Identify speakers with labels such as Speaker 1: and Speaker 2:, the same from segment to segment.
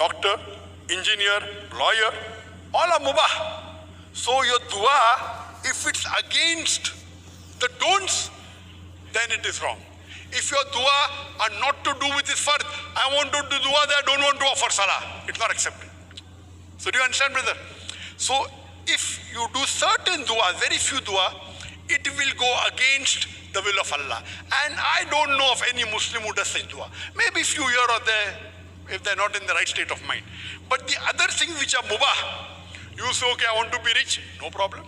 Speaker 1: doctor, engineer, lawyer, all are mubah. So your dua, if it's against the don'ts, then it is wrong. If your dua are not to do with this fard, I want to do dua that I don't want to offer salah, it's not accepted. So do you understand, brother? So if you do certain dua, very few dua, it will go against the will of Allah. And I don't know of any Muslim who does such dua. Maybe few here or there, if they're not in the right state of mind. But the other things which are mubah, you say, okay, I want to be rich, no problem.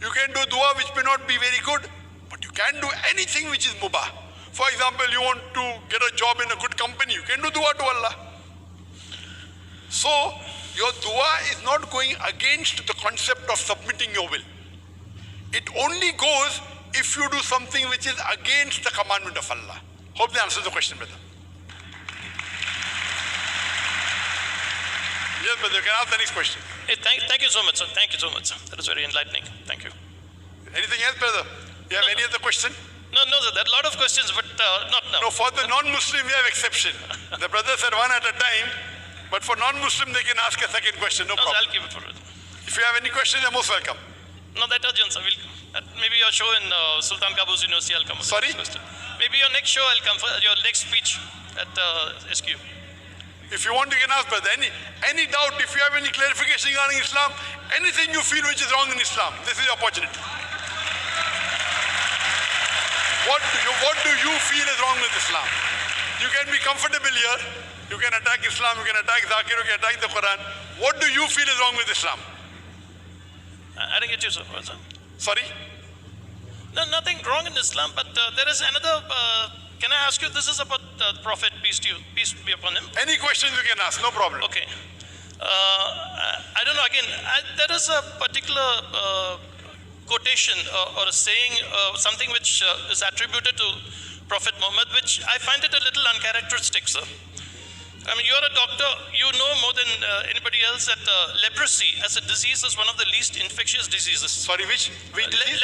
Speaker 1: You can do dua which may not be very good, but you can do anything which is mubah. For example, you want to get a job in a good company, you can do dua to Allah. So, your dua is not going against the concept of submitting your will. It only goes if you do something which is against the commandment of Allah. Hope that answers the question, brother. Yes, brother, you can ask the next question.
Speaker 2: Hey, thank you so much, sir. Thank you so much, sir. That is very enlightening. Thank you.
Speaker 1: Anything else, brother? You have any other question?
Speaker 2: No, sir. There are a lot of questions, but not now.
Speaker 1: No, for the non-Muslim, we have exception. The brother said one at a time, but for non-Muslim, they can ask a second question. No problem.
Speaker 2: I'll keep it for it.
Speaker 1: If you have any questions, you're most welcome.
Speaker 2: No, that urgent, sir. Maybe your show in Sultan Qaboos University, I'll come.
Speaker 1: Sorry?
Speaker 2: Maybe your next show, I'll come for your next speech at SQ.
Speaker 1: If you want, you can ask, brother. Any doubt, if you have any clarification regarding Islam, anything you feel which is wrong in Islam, this is your opportunity. What do you feel is wrong with Islam? You can be comfortable here. You can attack Islam, you can attack Zakir, you can attack the Quran. What do you feel is wrong with Islam?
Speaker 2: I didn't get you, sir.
Speaker 1: Sorry?
Speaker 2: No, nothing wrong in Islam, but there is another. Can I ask you? This is about the Prophet, peace be upon him.
Speaker 1: Any questions you can ask, no problem.
Speaker 2: Okay. I don't know. Again, there is a particular quotation or a saying, something which is attributed to Prophet Muhammad, which I find it a little uncharacteristic, sir. I mean, you're a doctor, you know more than anybody else that leprosy as a disease is one of the least infectious diseases.
Speaker 1: Sorry, which disease?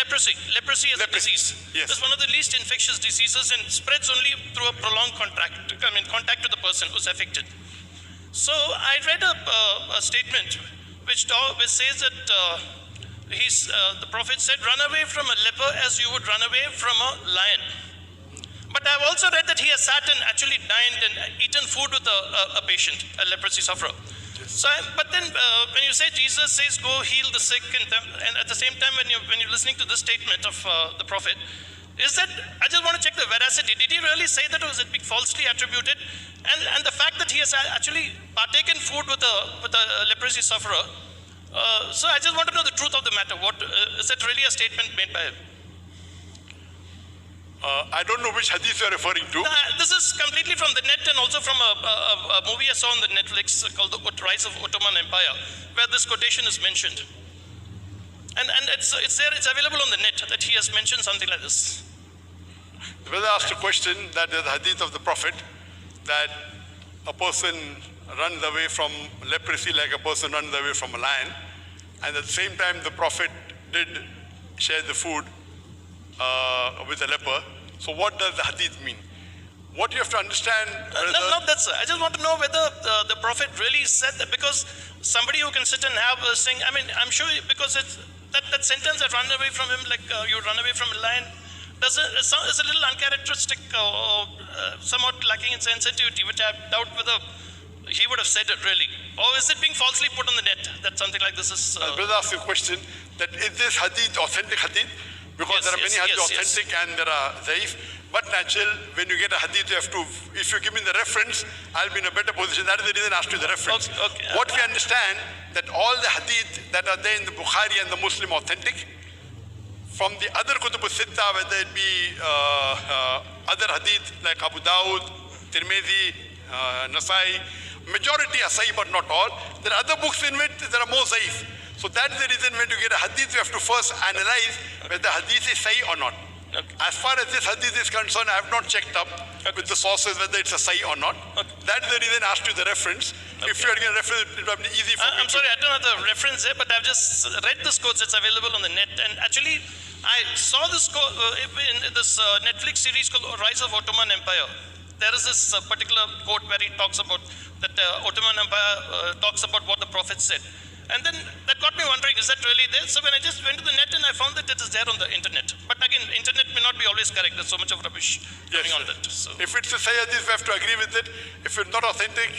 Speaker 2: Leprosy as a disease.
Speaker 1: Yes.
Speaker 2: It's one of the least infectious diseases and spreads only through a prolonged contact with the person who's affected. So I read a statement which says that the Prophet said, run away from a leper as you would run away from a lion. But I've also read that he has sat and actually dined and eaten food with a patient, a leprosy sufferer. Yes. So, but then when you say Jesus says go heal the sick, and at the same time when you're listening to this statement of the Prophet, is that, I just want to check the veracity. Did he really say that, or was it being falsely attributed? And the fact that he has actually partaken food with a leprosy sufferer, so I just want to know the truth of the matter. What is that really a statement made by him?
Speaker 1: I don't know which hadith you're referring to.
Speaker 2: This is completely from the net and also from a movie I saw on the Netflix called The Rise of Ottoman Empire, where this quotation is mentioned. And it's there, it's available on the net that he has mentioned something like this.
Speaker 1: The brother asked a question that is the hadith of the Prophet, that a person runs away from leprosy like a person runs away from a lion. And at the same time, the Prophet did share the food with a leper. So what does the hadith mean? What you have to understand...
Speaker 2: No, that's... I just want to know whether the Prophet really said that, because somebody who can sit and have a sing... I mean, I'm sure because it's that sentence that run away from him, like you run away from a lion, is a little uncharacteristic or somewhat lacking in sensitivity, which I doubt whether he would have said it really. Or is it being falsely put on the net that something like this is...
Speaker 1: brother asked you a question, that is this hadith authentic hadith? Because there are many hadith authentic and there are zaif. But natural, when you get a hadith, you have to, if you give me the reference, I'll be in a better position. That is the reason I asked you the reference.
Speaker 2: Okay.
Speaker 1: What we understand, that all the hadith that are there in the Bukhari and the Muslim authentic, from the other kutub al-sitta, whether it be other hadith like Abu Dawud, Tirmidhi, Nasai, majority are sahih but not all. There are other books in which there are more zaif. So that is the reason when you get a hadith, you have to first analyze whether the hadith is sahih or not.
Speaker 2: Okay.
Speaker 1: As far as this hadith is concerned, I have not checked up with the sources whether it's a sahih or not. Okay. That is the reason I asked you the reference. Okay. If you are going to reference, it will be easy for me.
Speaker 2: I'm sorry, I don't have the reference there, but I've just read this quote. It's available on the net. And actually, I saw this quote in this Netflix series called Rise of Ottoman Empire. There is this particular quote where he talks about that Ottoman Empire talks about what the Prophet said. And then that got me wondering, is that really there? So when I just went to the net and I found that it is there on the internet. But again, internet may not be always correct. There's so much of rubbish coming on that. So.
Speaker 1: If it's a Sahih hadith, we have to agree with it. If it's not authentic,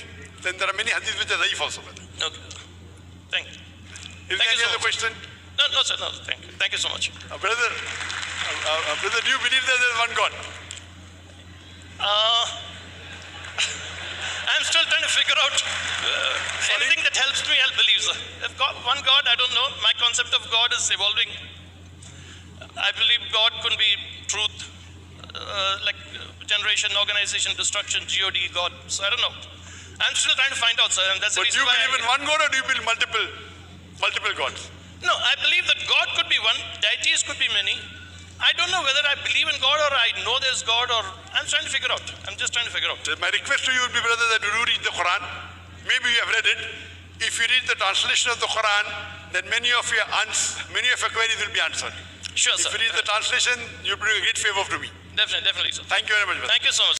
Speaker 1: then there are many hadiths which are dhaif also.
Speaker 2: Okay. Thank you.
Speaker 1: Is there any other question?
Speaker 2: No, sir, no, thank you. Thank you so much.
Speaker 1: Brother, do you believe that there is one God?
Speaker 2: I'm still trying to figure out anything that helps me, I'll believe, sir. If God, one God, I don't know. My concept of God is evolving. I believe God could be truth, like generation, organization, destruction, God, God. So I don't know. I'm still trying to find out, sir. And that's the
Speaker 1: But do
Speaker 2: reason
Speaker 1: you
Speaker 2: why
Speaker 1: believe in one God or do you believe multiple gods?
Speaker 2: No, I believe that God could be one, deities could be many. I don't know whether I believe in God or I know there's God, or I'm trying to figure out. I'm just trying to figure out.
Speaker 1: My request to you would be, brother, that you do read the Quran. Maybe you have read it. If you read the translation of the Quran, then many of your queries will be answered.
Speaker 2: Sure,
Speaker 1: If
Speaker 2: sir.
Speaker 1: you read the translation, you bring a great favor to me.
Speaker 2: Definitely, sir.
Speaker 1: Thank you very much, brother.
Speaker 2: Thank you so much.